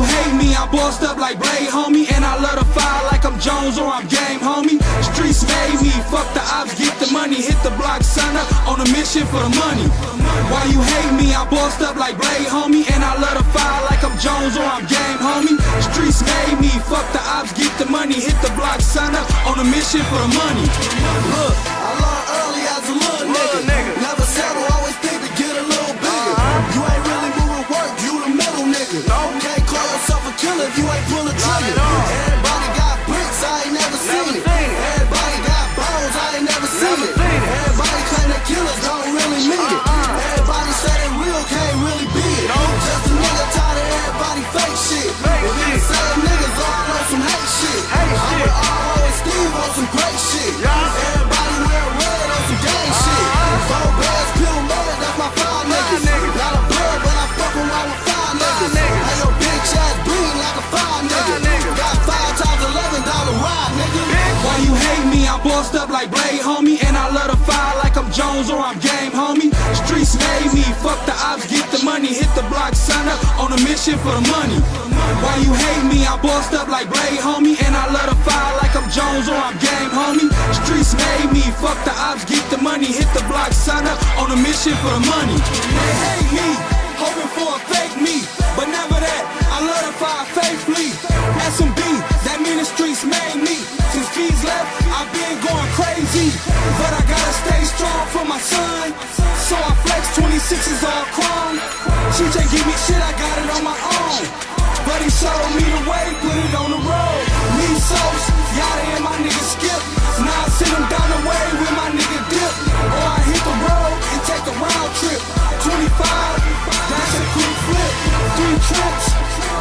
hate me, I bossed up like Blade, homie. And I love the fire like I'm Jones or I'm Game, homie. Streets made me, fuck the ops, get the money. Hit the block, son up, on a mission for the money. Why you hate me, I bossed up like Blade, homie. And I love the fire like I'm Jones or I'm Game, homie. Streets made me, fuck the ops, get the money. Hit the block, son up, on a mission for the money. Look, I learned early as a little nigga. Never settle, always think to get a little bigger. You ain't really moving work, you the middle nigga. Can't call yourself a killer if you ain't pull a trigger. Everybody got bricks, I ain't never seen it. Everybody got bones, I ain't never seen it. Everybody claim they killers, don't really mean it. Everybody say they real, can't really be it. Just a nigga tired of everybody fake shit. But we the same niggas all on some hate shit. I'm with always Steve on some great shit. Everybody wear red on some gang shit. Four bags, pill murder, that's my five niggas. Not a bird, but I fuck around with five niggas. Hey, your bitch ass bleed like a five nigga. Got 5 times $11 ride, nigga. Why you hate me, I bossed up like Blade, homie. And I love the fire like I'm Jones or I'm Game, homie. Streets made me, fuck the ops, get the money. Hit the block, son up, on a mission for the money. Why you hate me, I bossed up like Blade, homie. And I love the fire like I'm Jones or I'm Game, homie. Streets made me, fuck the ops, get the money. Hit the block, son up, on a mission for the money. They hate me, hoping for a fake me, but never that, I love the fire faithfully. SMB, that mean the streets made me. Since G's left, I've been going crazy, but I gotta stay strong for my son. So I flex 26s all chrome. CJ give me shit, I got it on my own. But he showed me the way, put it on the road. Me sauce, Yada and my nigga Skip. Now I send him down the way with my nigga Dip. Or I hit the road and take a round trip. 25, that's a quick flip. 3 trips,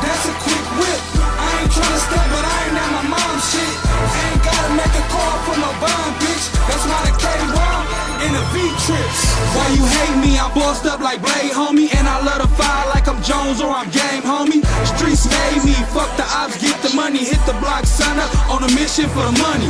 that's a quick whip. I ain't tryna step, but I ain't at my mom's shit. I ain't gotta make a call for no bond, bitch. That's why the K1 in the V trips. Why you hate me, I bossed up like Blade, homie. And I love the fire like I'm Jones or I'm Game, homie. Streets made me, fuck the ops, get the money. Hit the block, son up, on a mission for the money.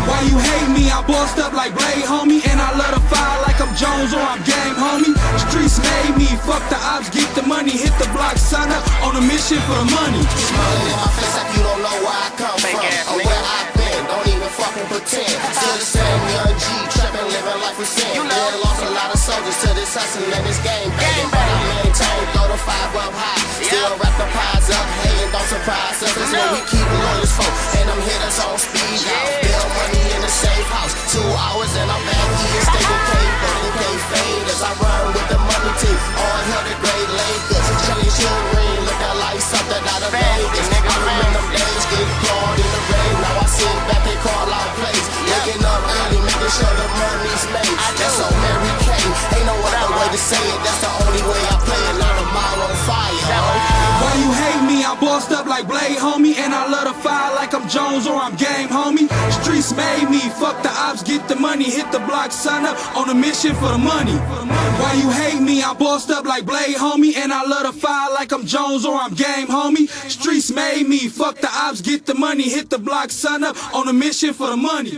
Why you hate me, I bossed up like Blade, homie. And I love the fire like I'm Jones or I'm Game, homie. Streets made me, fuck the ops, get the money. Hit the block, son up, on a mission for the money. Smiling in my face like you don't know where I come from or where I've been, don't even fucking pretend. Still the same young G, trapping, living life with sin. You know, lost a lot of soldiers to this hustle and this game, baby. But I maintain, throw the 5 up high. Still wrap the pies up, hating, don't surprise us. That's what we keep lawyers for, and them hitters on speed out. Bill money in the safe house, 2 hours and I'm back here. Staking K fade as I run with the money team. All hell the great Lakers, Charlie Sheen ring, look at like something out of Vegas. I remember them days getting clawed in the rain. Now I sit back and call out plays. Waking up early, making sure the money's made. That's on Mary Kay. Ain't no other way to say it. That's the only way I play it. Light a mile on fire. Why you hate me, I bossed up like Blade, homie. And I love the fire like I'm Jones or I'm Game, homie. Streets made me, fuck the ops, get the money. Hit the block, son up, on a mission for the money. Why you hate me, I bossed up like Blade, homie. And I love the fire like I'm Jones or I'm Game, homie. Streets made me, fuck the ops, get the money. Hit the block, son up, on a mission for the money.